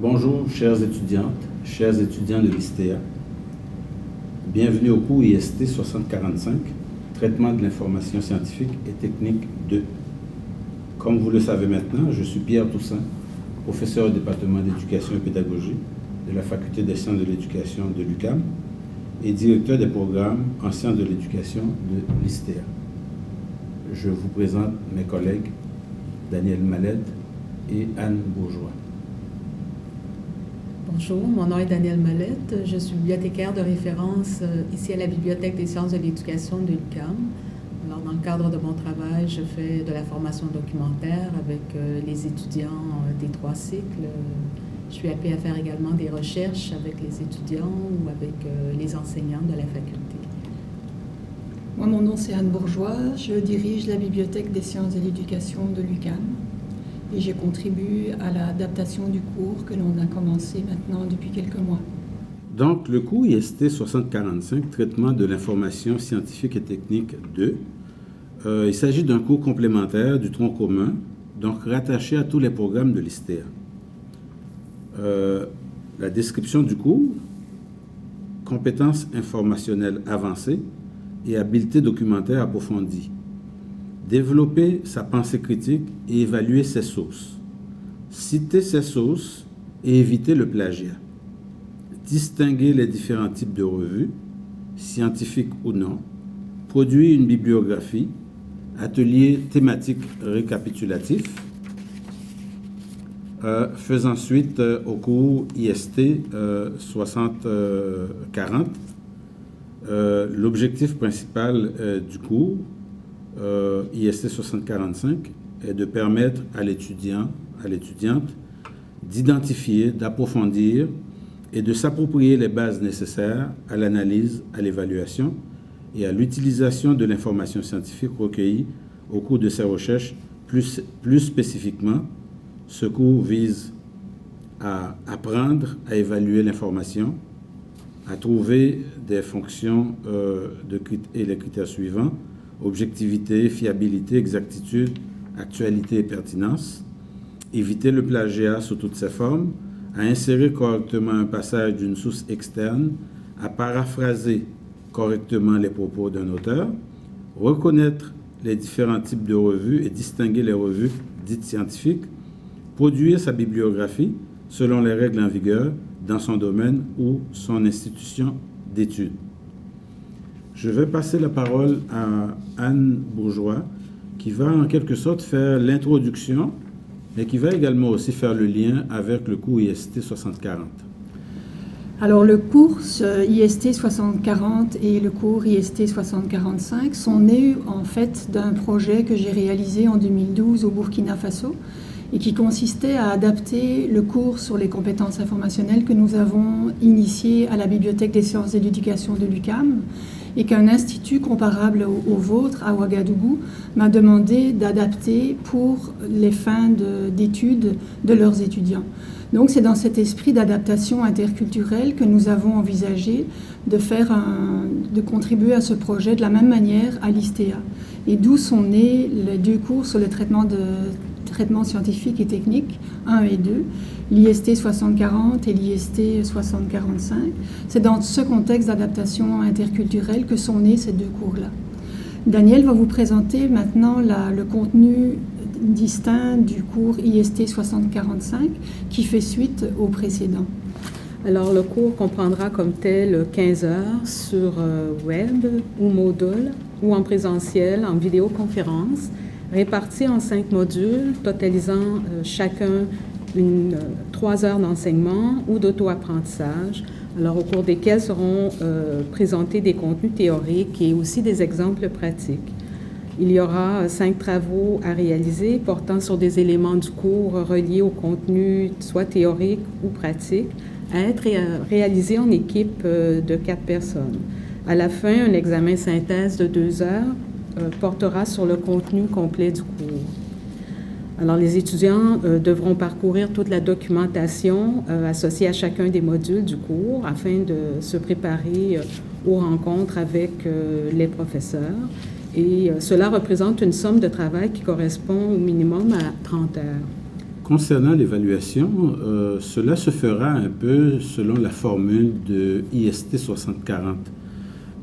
Bonjour, chères étudiantes, chers étudiants de l'ISTEA. Bienvenue au cours IST 6045, Traitement de l'information scientifique et technique 2. Comme vous le savez maintenant, je suis Pierre Toussaint, professeur au département d'éducation et pédagogie de la Faculté des sciences de l'éducation de l'UQAM et directeur des programmes en sciences de l'éducation de l'ISTEA. Je vous présente mes collègues Daniel Mallette et Anne Bourgeois. Bonjour, mon nom est Daniel Mallette. Je suis bibliothécaire de référence ici à la Bibliothèque des sciences de l'éducation de l'UQAM. Alors, dans le cadre de mon travail, je fais de la formation documentaire avec les étudiants des 3 cycles. Je suis appelée à faire également des recherches avec les étudiants ou avec les enseignants de la faculté. Moi, mon nom c'est Anne Bourgeois. Je dirige la Bibliothèque des sciences de l'éducation de l'UQAM. Et j'ai contribué à l'adaptation du cours que l'on a commencé maintenant depuis quelques mois. Donc, le cours IST 6045, Traitement de l'information scientifique et technique 2, il s'agit d'un cours complémentaire du tronc commun, donc rattaché à tous les programmes de l'ISTEA. La description du cours, compétences informationnelles avancées et habileté documentaire approfondie. Développer sa pensée critique et évaluer ses sources. Citer ses sources et éviter le plagiat. Distinguer les différents types de revues, scientifiques ou non. Produire une bibliographie. Atelier thématique récapitulatif. Faisant suite au cours IST 6040. L'objectif principal du cours IST 6045 est de permettre à l'étudiant, à l'étudiante d'identifier, d'approfondir et de s'approprier les bases nécessaires à l'analyse, à l'évaluation et à l'utilisation de l'information scientifique recueillie au cours de ses recherches. Plus spécifiquement, ce cours vise à apprendre à évaluer l'information, à trouver des fonctions et les critères suivants: objectivité, fiabilité, exactitude, actualité et pertinence, éviter le plagiat sous toutes ses formes, à insérer correctement un passage d'une source externe, à paraphraser correctement les propos d'un auteur, reconnaître les différents types de revues et distinguer les revues dites scientifiques, produire sa bibliographie selon les règles en vigueur dans son domaine ou son institution d'études. Je vais passer la parole à Anne Bourgeois, qui va en quelque sorte faire l'introduction, mais qui va également aussi faire le lien avec le cours IST 6040. Alors, le cours IST 6040 et le cours IST 6045 sont nés en fait d'un projet que j'ai réalisé en 2012 au Burkina Faso et qui consistait à adapter le cours sur les compétences informationnelles que nous avons initié à la Bibliothèque des sciences de l'éducation de l'UQAM et qu'un institut comparable au vôtre, à Ouagadougou, m'a demandé d'adapter pour les fins d'études de leurs étudiants. Donc c'est dans cet esprit d'adaptation interculturelle que nous avons envisagé de contribuer à ce projet de la même manière à l'ISTEA. Et d'où sont nés les 2 cours sur le traitement scientifique et technique 1 et 2, l'IST 6040 et l'IST 6045. C'est dans ce contexte d'adaptation interculturelle que sont nés ces 2 cours-là. Daniel va vous présenter maintenant le contenu distinct du cours IST 6045 qui fait suite au précédent. Alors, le cours comprendra comme tel 15 heures sur web ou module ou en présentiel, en vidéoconférence, répartis en 5 modules, totalisant chacun 3 heures d'enseignement ou d'auto-apprentissage, alors au cours desquels seront présentés des contenus théoriques et aussi des exemples pratiques. Il y aura 5 travaux à réaliser portant sur des éléments du cours reliés au contenu, soit théorique ou pratique, à être réalisés en équipe de 4 personnes. À la fin, un examen synthèse de 2 heures portera sur le contenu complet du cours. Alors, les étudiants devront parcourir toute la documentation associée à chacun des modules du cours afin de se préparer aux rencontres avec les professeurs. Et cela représente une somme de travail qui correspond au minimum à 30 heures. concernant l'évaluation, cela se fera un peu selon la formule de IST 60-40.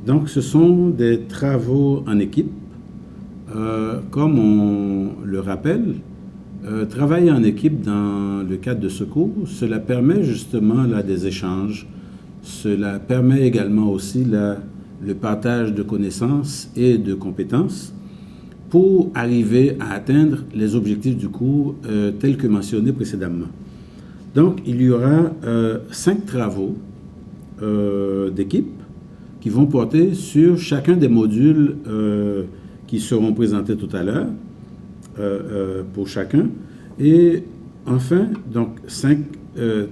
Donc, ce sont des travaux en équipe. Comme on le rappelle, travailler en équipe dans le cadre de ce cours, cela permet justement là, des échanges. Cela permet également aussi là, le partage de connaissances et de compétences pour arriver à atteindre les objectifs du cours tels que mentionnés précédemment. Donc, il y aura 5 travaux d'équipe qui vont porter sur chacun des modules qui seront présentés tout à l'heure pour chacun. Et enfin, donc 5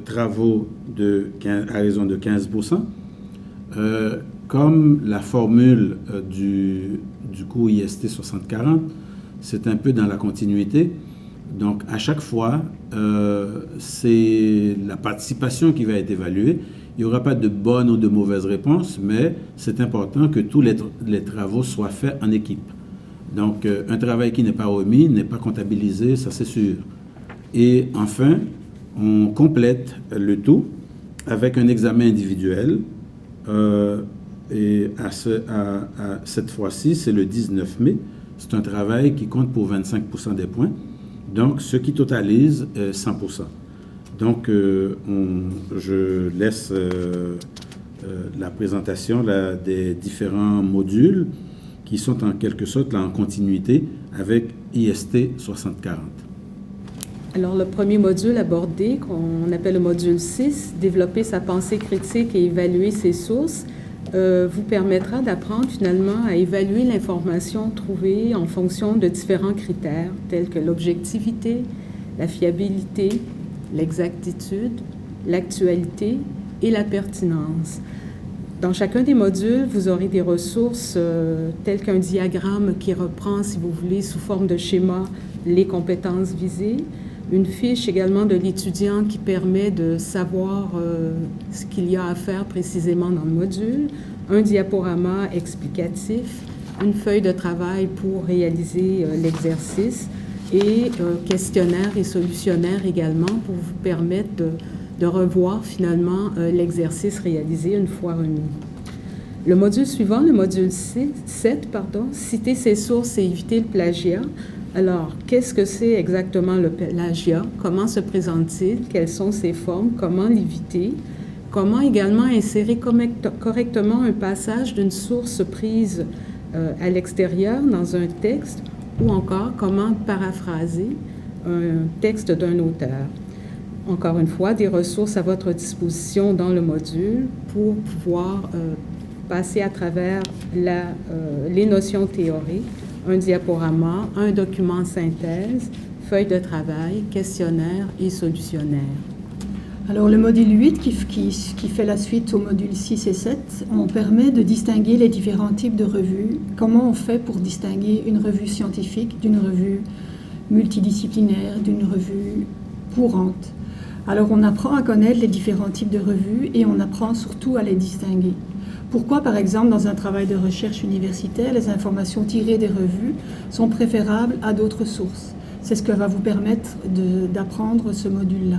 travaux à raison de 15%. Comme la formule du cours IST 60-40, c'est un peu dans la continuité. Donc, à chaque fois, c'est la participation qui va être évaluée. Il n'y aura pas de bonne ou de mauvaise réponse, mais c'est important que tous les travaux soient faits en équipe. Donc, un travail qui n'est pas remis n'est pas comptabilisé, ça c'est sûr. Et enfin, on complète le tout avec un examen individuel. Et cette fois-ci, c'est le 19 mai. C'est un travail qui compte pour 25% des points. Donc, ce qui totalise 100%. Donc, je laisse la présentation là, des différents modules qui sont en quelque sorte là, en continuité avec IST 60-40. Alors, le premier module abordé, qu'on appelle le module 6, développer sa pensée critique et évaluer ses sources, vous permettra d'apprendre finalement à évaluer l'information trouvée en fonction de différents critères tels que l'objectivité, la fiabilité, l'exactitude, l'actualité et la pertinence. Dans chacun des modules, vous aurez des ressources telles qu'un diagramme qui reprend, si vous voulez, sous forme de schéma, les compétences visées, une fiche également de l'étudiant qui permet de savoir ce qu'il y a à faire précisément dans le module, un diaporama explicatif, une feuille de travail pour réaliser l'exercice et questionnaire et solutionnaire également pour vous permettre de revoir finalement l'exercice réalisé une fois remis. Le module suivant, le module 7, citer ses sources et éviter le plagiat. Alors, qu'est-ce que c'est exactement le plagiat? Comment se présente-t-il? Quelles sont ses formes? Comment l'éviter? Comment également insérer correctement un passage d'une source prise à l'extérieur dans un texte ou encore comment paraphraser un texte d'un auteur? Encore une fois, des ressources à votre disposition dans le module pour pouvoir passer à travers les notions théoriques, un diaporama, un document synthèse, feuille de travail, questionnaire et solutionnaire. Alors le module 8 qui fait la suite au module 6 et 7, on permet de distinguer les différents types de revues. Comment on fait pour distinguer une revue scientifique d'une revue multidisciplinaire, d'une revue courante? Alors on apprend à connaître les différents types de revues et on apprend surtout à les distinguer. Pourquoi, par exemple, dans un travail de recherche universitaire, les informations tirées des revues sont préférables à d'autres sources? C'est ce que va vous permettre d'apprendre ce module-là.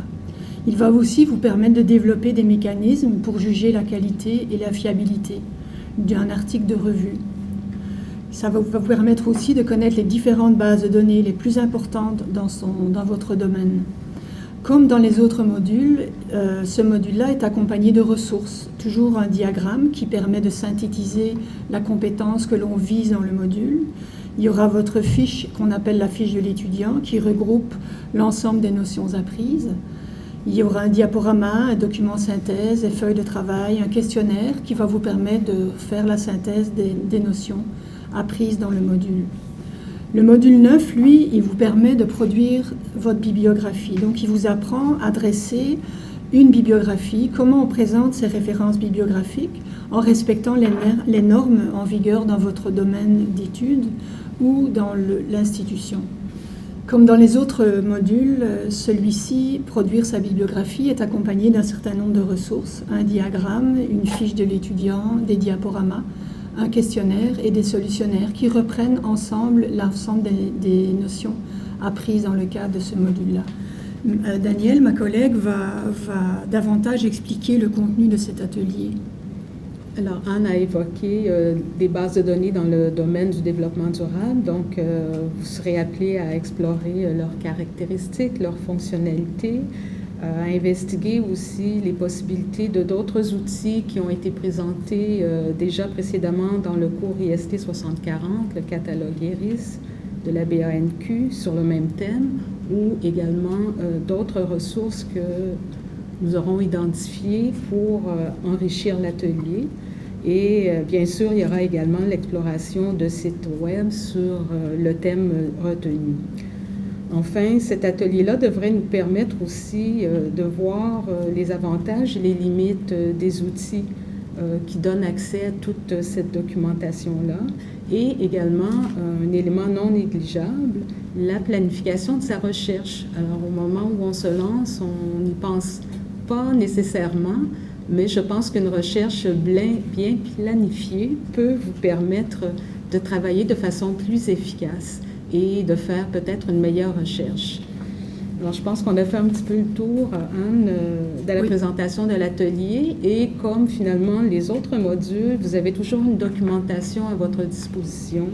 Il va aussi vous permettre de développer des mécanismes pour juger la qualité et la fiabilité d'un article de revue. Ça va vous permettre aussi de connaître les différentes bases de données les plus importantes dans votre domaine. Comme dans les autres modules, ce module-là est accompagné de ressources. Toujours un diagramme qui permet de synthétiser la compétence que l'on vise dans le module. Il y aura votre fiche qu'on appelle la fiche de l'étudiant qui regroupe l'ensemble des notions apprises. Il y aura un diaporama, un document synthèse, des feuilles de travail, un questionnaire qui va vous permettre de faire la synthèse des notions apprises dans le module. Le module 9, lui, il vous permet de produire votre bibliographie. Donc, il vous apprend à dresser une bibliographie, comment on présente ces références bibliographiques en respectant les normes en vigueur dans votre domaine d'études ou dans l'institution. Comme dans les autres modules, celui-ci, produire sa bibliographie, est accompagné d'un certain nombre de ressources, un diagramme, une fiche de l'étudiant, des diaporamas, un questionnaire et des solutionnaires qui reprennent ensemble l'ensemble des notions apprises dans le cadre de ce module-là. Daniel, ma collègue, va davantage expliquer le contenu de cet atelier. Alors, Anne a évoqué des bases de données dans le domaine du développement durable. Donc, vous serez appelés à explorer leurs caractéristiques, leurs fonctionnalités, à investiguer aussi les possibilités de d'autres outils qui ont été présentés déjà précédemment dans le cours IST 6040, le catalogue IRIS de la BANQ sur le même thème, ou également d'autres ressources que nous aurons identifiées pour enrichir l'atelier. Et bien sûr, il y aura également l'exploration de sites web sur le thème retenu. Enfin, cet atelier-là devrait nous permettre aussi de voir les avantages et les limites des outils qui donnent accès à toute cette documentation-là, et également un élément non négligeable, la planification de sa recherche. Alors, au moment où on se lance, on n'y pense pas nécessairement, mais je pense qu'une recherche bien planifiée peut vous permettre de travailler de façon plus efficace et de faire peut-être une meilleure recherche. Alors, je pense qu'on a fait un petit peu le tour, Anne, de la présentation de l'atelier, et comme finalement les autres modules, vous avez toujours une documentation à votre disposition,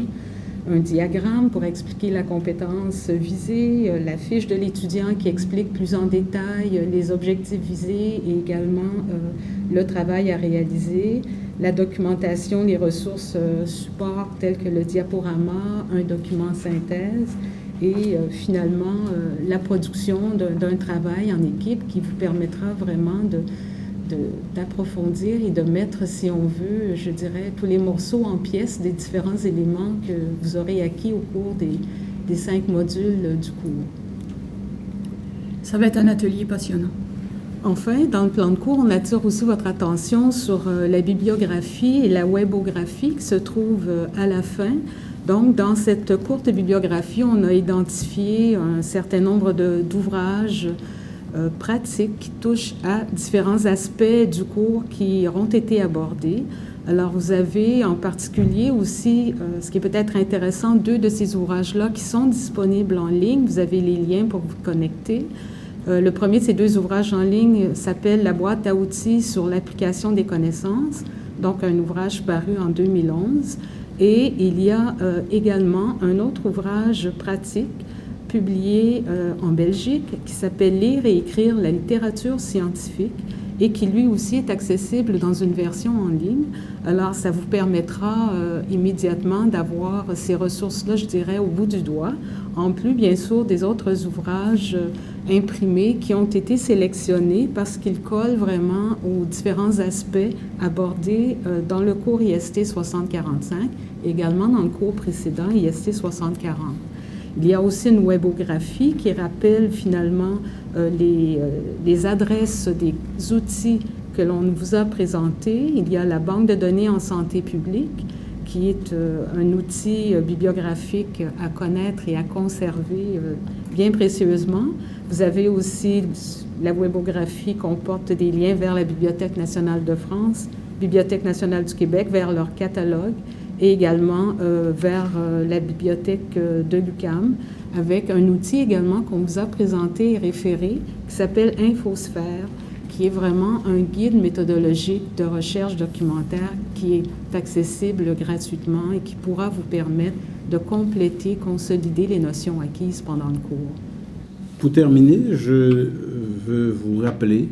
un diagramme pour expliquer la compétence visée, la fiche de l'étudiant qui explique plus en détail les objectifs visés et également le travail à réaliser, la documentation, les ressources support telles que le diaporama, un document synthèse et finalement la production d'un travail en équipe qui vous permettra vraiment d'approfondir et de mettre, si on veut, je dirais, tous les morceaux en pièces des différents éléments que vous aurez acquis au cours des 5 modules du cours. Ça va être un atelier passionnant. Enfin, dans le plan de cours, on attire aussi votre attention sur la bibliographie et la webographie qui se trouvent à la fin. Donc, dans cette courte bibliographie, on a identifié un certain nombre d'ouvrages pratiques qui touchent à différents aspects du cours qui auront été abordés. Alors, vous avez en particulier aussi, ce qui est peut-être intéressant, 2 de ces ouvrages-là qui sont disponibles en ligne. Vous avez les liens pour vous connecter. Le premier de ces 2 ouvrages en ligne s'appelle « La boîte à outils sur l'application des connaissances », donc un ouvrage paru en 2011. Et il y a également un autre ouvrage pratique publié en Belgique qui s'appelle « Lire et écrire la littérature scientifique » et qui lui aussi est accessible dans une version en ligne. Alors, ça vous permettra immédiatement d'avoir ces ressources-là, je dirais, au bout du doigt, en plus, bien sûr, des autres ouvrages imprimés qui ont été sélectionnés parce qu'ils collent vraiment aux différents aspects abordés dans le cours IST 6045, également dans le cours précédent, IST 6040. Il y a aussi une webographie qui rappelle finalement les adresses des outils que l'on vous a présentés. Il y a la banque de données en santé publique, qui est un outil bibliographique à connaître et à conserver bien précieusement. Vous avez aussi la webographie comporte des liens vers la Bibliothèque nationale de France, Bibliothèque nationale du Québec, vers leur catalogue, et également vers la bibliothèque de l'UQAM, avec un outil également qu'on vous a présenté et référé, qui s'appelle Infosphère, qui est vraiment un guide méthodologique de recherche documentaire qui est accessible gratuitement et qui pourra vous permettre de compléter, consolider les notions acquises pendant le cours. Pour terminer, je veux vous rappeler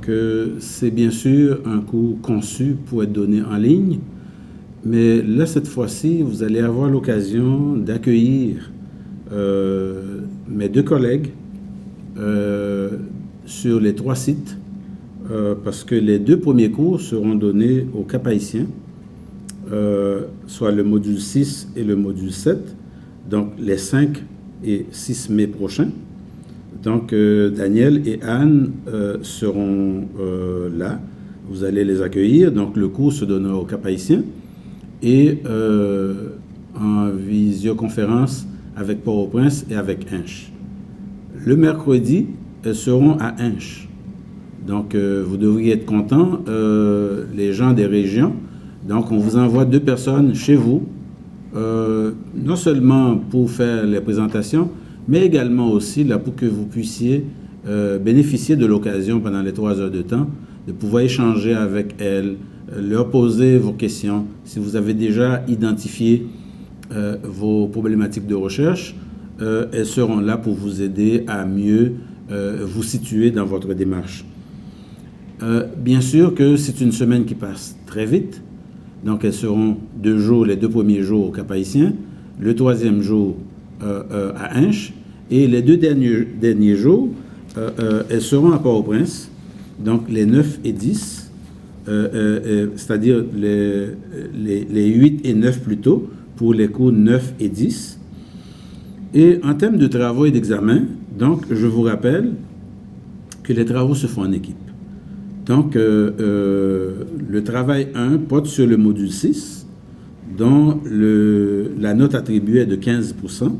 que c'est bien sûr un cours conçu pour être donné en ligne, mais là, cette fois-ci, vous allez avoir l'occasion d'accueillir mes 2 collègues sur les 3 sites, parce que les 2 premiers cours seront donnés au Cap-Haïtien, soit le module 6 et le module 7, donc les 5 et 6 mai prochains. Donc, Daniel et Anne seront là. Vous allez les accueillir. Donc, le cours se donnera au Cap-Haïtien et en visioconférence avec Port-au-Prince et avec Hinche. Le mercredi, elles seront à Hinche. Donc, vous devriez être contents, les gens des régions. Donc, on vous envoie 2 personnes chez vous, non seulement pour faire les présentations, mais également aussi là, pour que vous puissiez bénéficier de l'occasion pendant les 3 heures de temps, de pouvoir échanger avec elles, leur poser vos questions. Si vous avez déjà identifié vos problématiques de recherche, elles seront là pour vous aider à mieux vous situer dans votre démarche. Bien sûr que c'est une semaine qui passe très vite, donc elles seront 2 jours, les 2 premiers jours au Cap-Haïtien, le 3e jour à Hinche, et les 2 derniers jours, elles seront à Port-au-Prince, donc les 9 et 10, c'est-à-dire les 8 et 9 plutôt, pour les cours 9 et 10. Et en termes de travaux et d'examens, donc je vous rappelle que les travaux se font en équipe. Donc le travail 1 porte sur le module 6, dont la note attribuée est de 15%.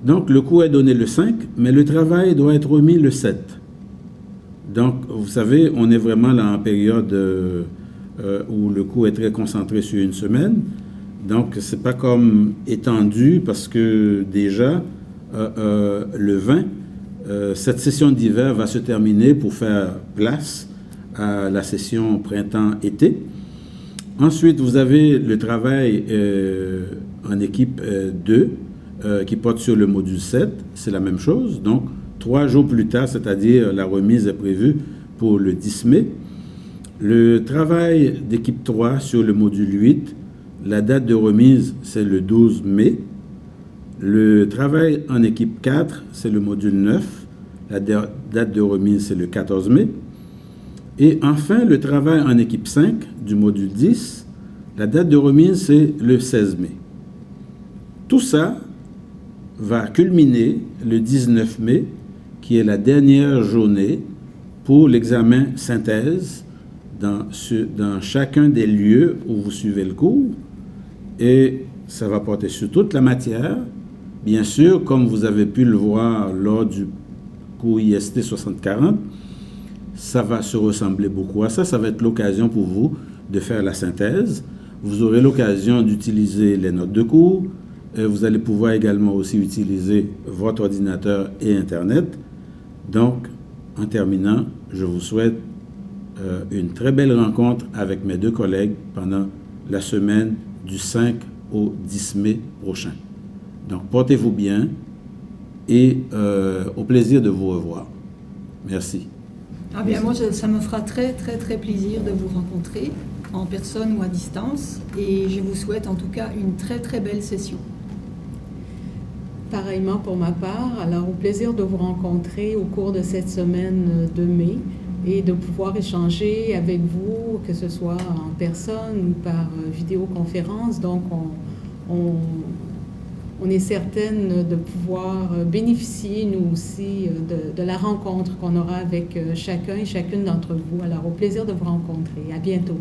Donc le cours est donné le 5, mais le travail doit être remis le 7. Donc vous savez, on est vraiment là en période où le cours est très concentré sur une semaine. Donc, ce n'est pas comme étendu parce que déjà, le 20, cette session d'hiver va se terminer pour faire place à la session printemps-été. Ensuite, vous avez le travail en équipe 2 qui porte sur le module 7. C'est la même chose. Donc, 3 jours plus tard, c'est-à-dire la remise est prévue pour le 10 mai. Le travail d'équipe 3 sur le module 8, la date de remise, c'est le 12 mai. Le travail en équipe 4, c'est le module 9. La date de remise, c'est le 14 mai. Et enfin, le travail en équipe 5 du module 10, la date de remise, c'est le 16 mai. Tout ça va culminer le 19 mai, qui est la dernière journée pour l'examen synthèse dans chacun des lieux où vous suivez le cours. Et ça va porter sur toute la matière. Bien sûr, comme vous avez pu le voir lors du cours IST 6040, ça va se ressembler beaucoup à ça. Ça va être l'occasion pour vous de faire la synthèse. Vous aurez l'occasion d'utiliser les notes de cours. Vous allez pouvoir également aussi utiliser votre ordinateur et Internet. Donc, en terminant, je vous souhaite une très belle rencontre avec mes 2 collègues pendant la semaine du 5 au 10 mai prochain. Donc, portez-vous bien et au plaisir de vous revoir. Merci. Ah bien, moi, ça me fera très, très, très plaisir de vous rencontrer en personne ou à distance. Et je vous souhaite en tout cas une très, très belle session. Pareillement pour ma part, alors au plaisir de vous rencontrer au cours de cette semaine de mai et de pouvoir échanger avec vous, que ce soit en personne ou par vidéoconférence. Donc, on est certaine de pouvoir bénéficier, nous aussi, de la rencontre qu'on aura avec chacun et chacune d'entre vous. Alors, au plaisir de vous rencontrer. À bientôt.